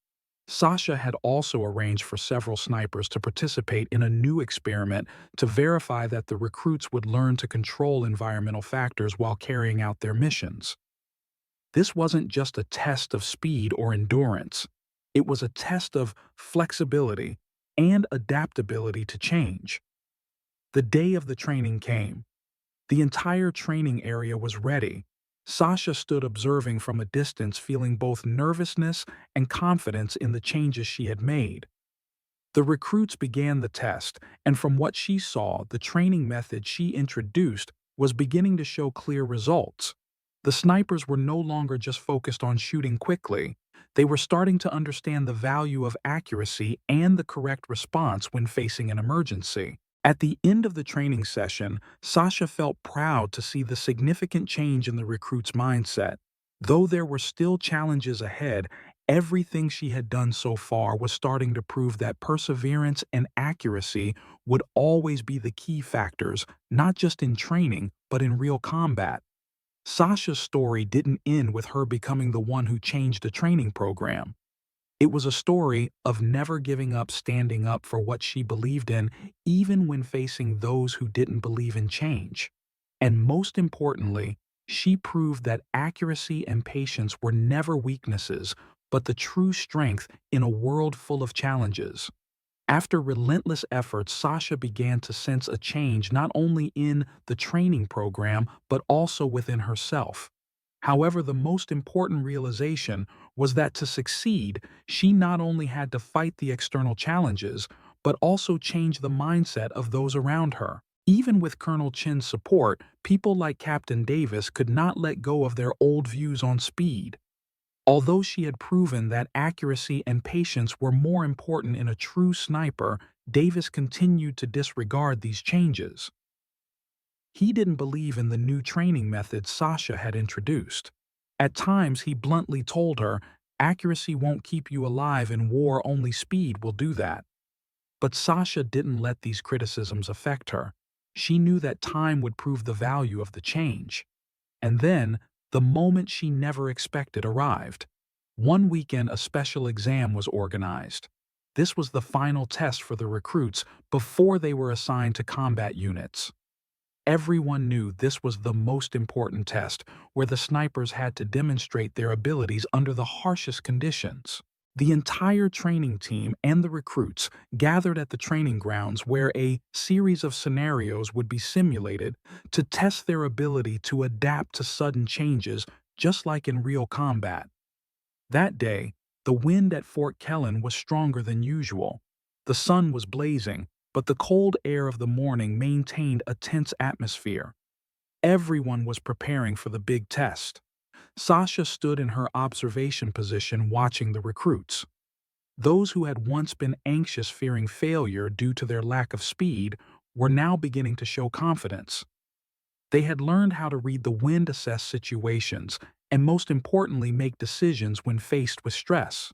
Sasha had also arranged for several snipers to participate in a new experiment to verify that the recruits would learn to control environmental factors while carrying out their missions. This wasn't just a test of speed or endurance. It was a test of flexibility and adaptability to change. The day of the training came. The entire training area was ready. Sasha stood observing from a distance, feeling both nervousness and confidence in the changes she had made. The recruits began the test, and from what she saw, the training method she introduced was beginning to show clear results. The snipers were no longer just focused on shooting quickly. They were starting to understand the value of accuracy and the correct response when facing an emergency. At the end of the training session, Sasha felt proud to see the significant change in the recruits' mindset. Though there were still challenges ahead, everything she had done so far was starting to prove that perseverance and accuracy would always be the key factors, not just in training, but in real combat. Sasha's story didn't end with her becoming the one who changed the training program. It was a story of never giving up, standing up for what she believed in, even when facing those who didn't believe in change. And most importantly, she proved that accuracy and patience were never weaknesses, but the true strength in a world full of challenges. After relentless efforts, Sasha began to sense a change not only in the training program, but also within herself. However, the most important realization was that to succeed, she not only had to fight the external challenges, but also change the mindset of those around her. Even with Colonel Chin's support, people like Captain Davis could not let go of their old views on speed. Although she had proven that accuracy and patience were more important in a true sniper, Davis continued to disregard these changes. He didn't believe in the new training methods Sasha had introduced. At times, he bluntly told her, "Accuracy won't keep you alive in war, only speed will do that." But Sasha didn't let these criticisms affect her. She knew that time would prove the value of the change. And then, the moment she never expected arrived. One weekend, a special exam was organized. This was the final test for the recruits before they were assigned to combat units. Everyone knew this was the most important test, where the snipers had to demonstrate their abilities under the harshest conditions. The entire training team and the recruits gathered at the training grounds where a series of scenarios would be simulated to test their ability to adapt to sudden changes, just like in real combat. That day, the wind at Fort Kellen was stronger than usual. The sun was blazing, but the cold air of the morning maintained a tense atmosphere. Everyone was preparing for the big test. Sasha stood in her observation position watching the recruits. Those who had once been anxious, fearing failure due to their lack of speed, were now beginning to show confidence. They had learned how to read the wind, assess situations, and most importantly, make decisions when faced with stress.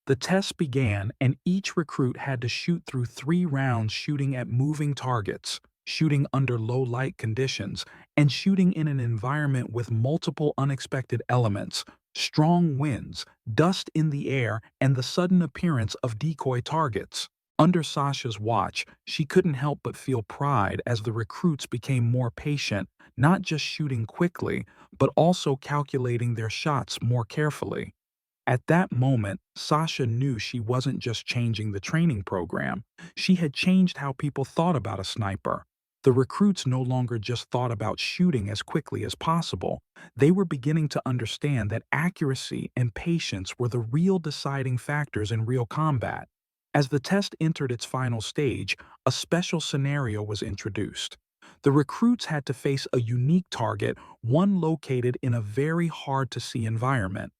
The test began, and each recruit had to shoot through 3 rounds, shooting at moving targets, shooting under low light conditions, and shooting in an environment with multiple unexpected elements, strong winds, dust in the air, and the sudden appearance of decoy targets. Under Sasha's watch, she couldn't help but feel pride as the recruits became more patient, not just shooting quickly, but also calculating their shots more carefully. At that moment, Sasha knew she wasn't just changing the training program. She had changed how people thought about a sniper. The recruits no longer just thought about shooting as quickly as possible. They were beginning to understand that accuracy and patience were the real deciding factors in real combat. As the test entered its final stage, a special scenario was introduced. The recruits had to face a unique target, one located in a very hard-to-see environment.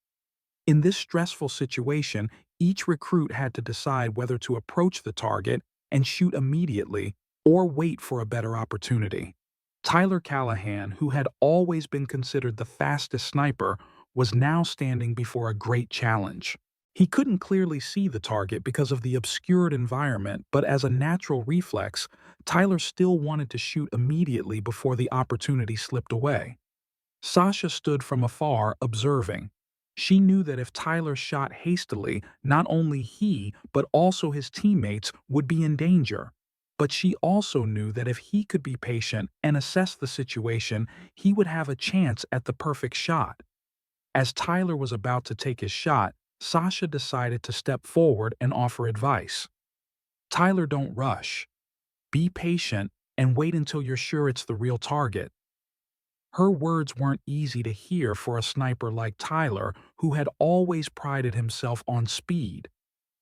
In this stressful situation, each recruit had to decide whether to approach the target and shoot immediately or wait for a better opportunity. Tyler Callahan, who had always been considered the fastest sniper, was now standing before a great challenge. He couldn't clearly see the target because of the obscured environment, but as a natural reflex, Tyler still wanted to shoot immediately before the opportunity slipped away. Sasha stood from afar, observing. She knew that if Tyler shot hastily, not only he, but also his teammates would be in danger. But she also knew that if he could be patient and assess the situation, he would have a chance at the perfect shot. As Tyler was about to take his shot, Sasha decided to step forward and offer advice. "Tyler, don't rush. Be patient and wait until you're sure it's the real target." Her words weren't easy to hear for a sniper like Tyler, who had always prided himself on speed.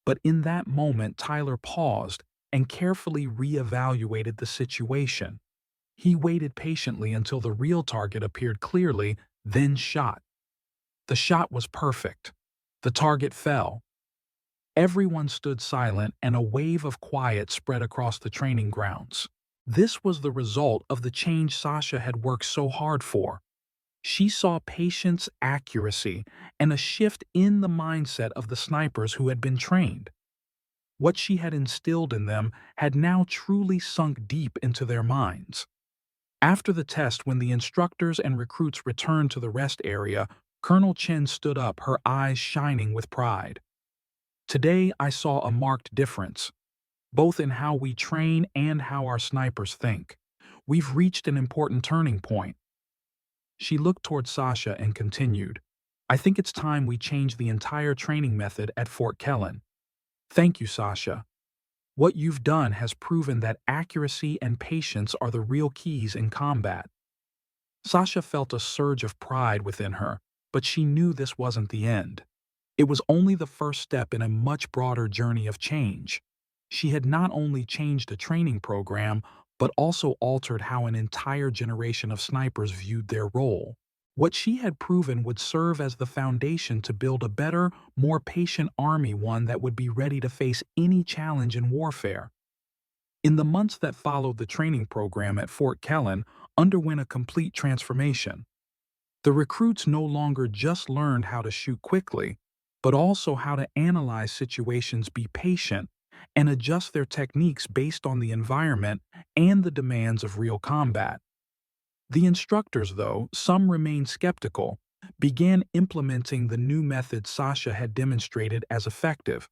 But in that moment, Tyler paused and carefully reevaluated the situation. He waited patiently until the real target appeared clearly, then shot. The shot was perfect. The target fell. Everyone stood silent and a wave of quiet spread across the training grounds. This was the result of the change Sasha had worked so hard for. She saw patience, accuracy, and a shift in the mindset of the snipers who had been trained. What she had instilled in them had now truly sunk deep into their minds. After the test, when the instructors and recruits returned to the rest area, Colonel Chen stood up, her eyes shining with pride. Today, I saw a marked difference, both in how we train and how our snipers think. We've reached an important turning point. She looked toward Sasha and continued, I think it's time we change the entire training method at Fort Kellen. Thank you, Sasha. What you've done has proven that accuracy and patience are the real keys in combat. Sasha felt a surge of pride within her, but she knew this wasn't the end. It was only the first step in a much broader journey of change. She had not only changed a training program, but also altered how an entire generation of snipers viewed their role. What she had proven would serve as the foundation to build a better, more patient army, one that would be ready to face any challenge in warfare. In the months that followed, the training program at Fort Kellen underwent a complete transformation. The recruits no longer just learned how to shoot quickly, but also how to analyze situations, be patient, and adjust their techniques based on the environment and the demands of real combat. The instructors, though some remained skeptical, began implementing the new methods Sasha had demonstrated as effective.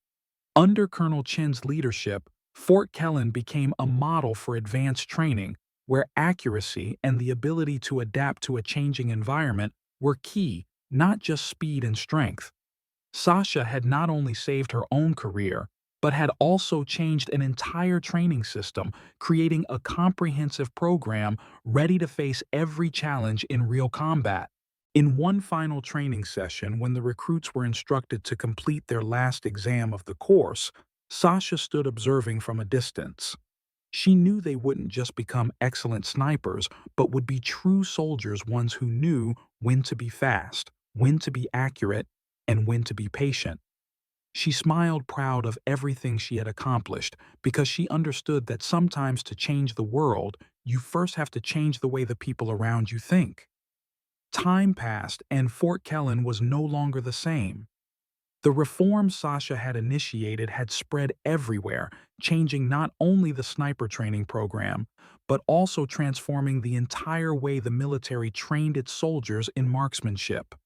Under Colonel Chen's leadership, Fort Kellen became a model for advanced training, where accuracy and the ability to adapt to a changing environment were key, not just speed and strength. Sasha had not only saved her own career, but had also changed an entire training system, creating a comprehensive program ready to face every challenge in real combat. In one final training session, when the recruits were instructed to complete their last exam of the course, Sasha stood observing from a distance. She knew they wouldn't just become excellent snipers, but would be true soldiers, ones who knew when to be fast, when to be accurate, and when to be patient. She smiled, proud of everything she had accomplished, because she understood that sometimes to change the world, you first have to change the way the people around you think. Time passed, and Fort Kellen was no longer the same. The reforms Sasha had initiated had spread everywhere, changing not only the sniper training program, but also transforming the entire way the military trained its soldiers in marksmanship.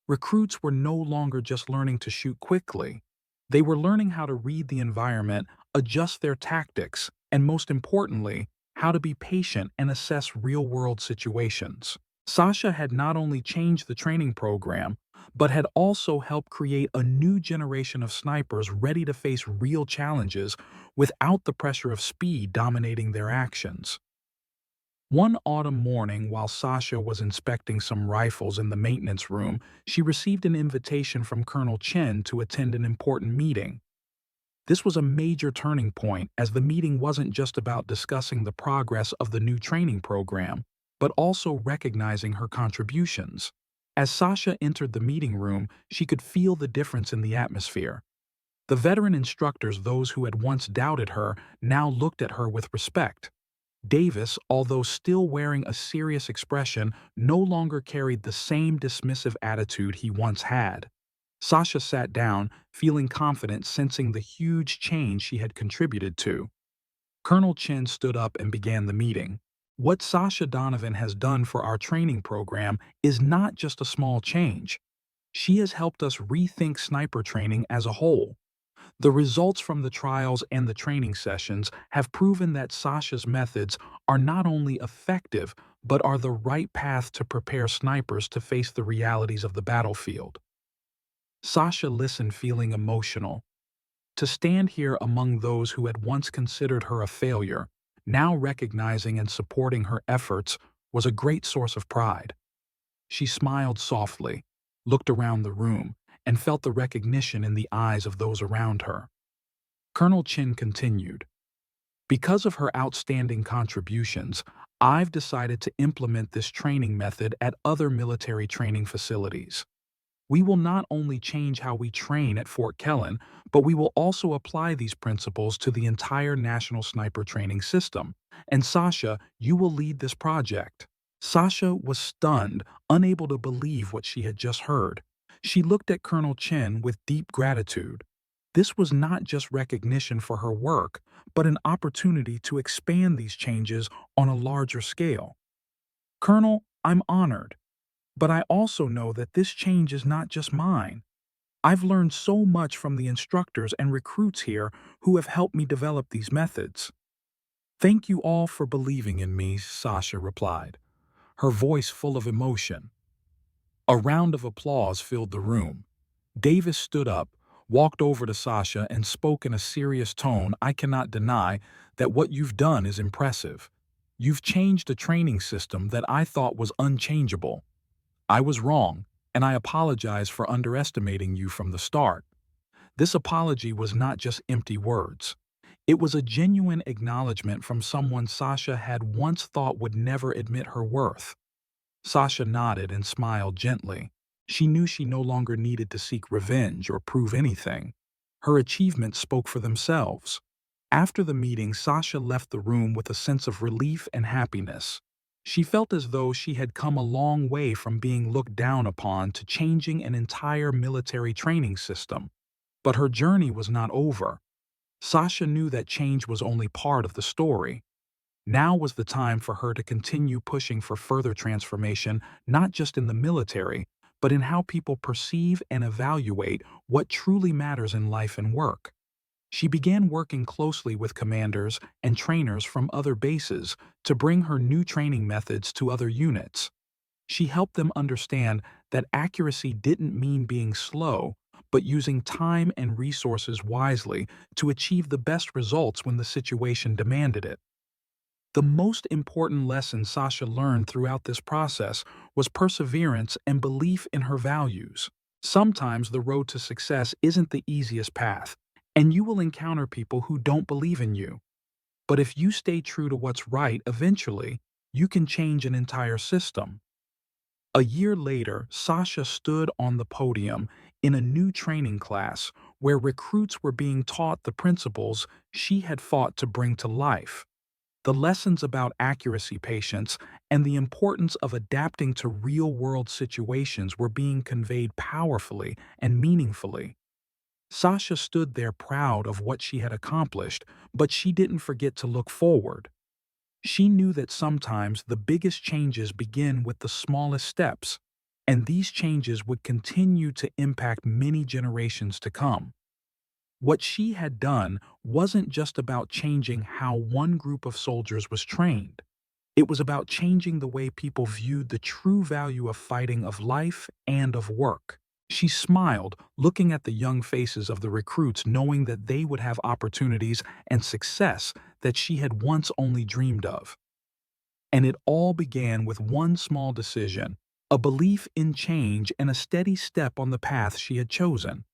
Recruits were no longer just learning to shoot quickly. They were learning how to read the environment, adjust their tactics, and most importantly, how to be patient and assess real-world situations. Sasha had not only changed the training program, but had also helped create a new generation of snipers ready to face real challenges without the pressure of speed dominating their actions. One autumn morning, while Sasha was inspecting some rifles in the maintenance room, she received an invitation from Colonel Chen to attend an important meeting. This was a major turning point, as the meeting wasn't just about discussing the progress of the new training program, but also recognizing her contributions. As Sasha entered the meeting room, she could feel the difference in the atmosphere. The veteran instructors, those who had once doubted her, now looked at her with respect. Davis, although still wearing a serious expression, no longer carried the same dismissive attitude he once had. Sasha sat down, feeling confident, sensing the huge change she had contributed to. Colonel Chen stood up and began the meeting. What Sasha Donovan has done for our training program is not just a small change. She has helped us rethink sniper training as a whole. The results from the trials and the training sessions have proven that Sasha's methods are not only effective, but are the right path to prepare snipers to face the realities of the battlefield. Sasha listened, feeling emotional. To stand here among those who had once considered her a failure, now recognizing and supporting her efforts, was a great source of pride. She smiled softly, looked around the room, and felt the recognition in the eyes of those around her. Colonel Chin continued, "Because of her outstanding contributions, I've decided to implement this training method at other military training facilities. We will not only change how we train at Fort Kellen, but we will also apply these principles to the entire National Sniper Training System. And Sasha, you will lead this project." Sasha was stunned, unable to believe what she had just heard. She looked at Colonel Chen with deep gratitude. This was not just recognition for her work, but an opportunity to expand these changes on a larger scale. "Colonel, I'm honored. But I also know that this change is not just mine. I've learned so much from the instructors and recruits here who have helped me develop these methods." "Thank you all for believing in me," Sasha replied, her voice full of emotion. A round of applause filled the room. Davis stood up, walked over to Sasha, and spoke in a serious tone. "I cannot deny that what you've done is impressive. You've changed a training system that I thought was unchangeable. I was wrong, and I apologize for underestimating you from the start." This apology was not just empty words. It was a genuine acknowledgement from someone Sasha had once thought would never admit her worth. Sasha nodded and smiled gently. She knew she no longer needed to seek revenge or prove anything. Her achievements spoke for themselves. After the meeting, Sasha left the room with a sense of relief and happiness. She felt as though she had come a long way from being looked down upon to changing an entire military training system. But her journey was not over. Sasha knew that change was only part of the story. Now was the time for her to continue pushing for further transformation, not just in the military, but in how people perceive and evaluate what truly matters in life and work. She began working closely with commanders and trainers from other bases to bring her new training methods to other units. She helped them understand that accuracy didn't mean being slow, but using time and resources wisely to achieve the best results when the situation demanded it. The most important lesson Sasha learned throughout this process was perseverance and belief in her values. Sometimes the road to success isn't the easiest path, and you will encounter people who don't believe in you. But if you stay true to what's right, eventually, you can change an entire system. A year later, Sasha stood on the podium in a new training class where recruits were being taught the principles she had fought to bring to life. The lessons about accuracy, patience, and the importance of adapting to real-world situations were being conveyed powerfully and meaningfully. Sasha stood there proud of what she had accomplished, but she didn't forget to look forward. She knew that sometimes the biggest changes begin with the smallest steps, and these changes would continue to impact many generations to come. What she had done wasn't just about changing how one group of soldiers was trained. It was about changing the way people viewed the true value of fighting, of life, and of work. She smiled, looking at the young faces of the recruits, knowing that they would have opportunities and success that she had once only dreamed of. And it all began with one small decision, a belief in change and a steady step on the path she had chosen.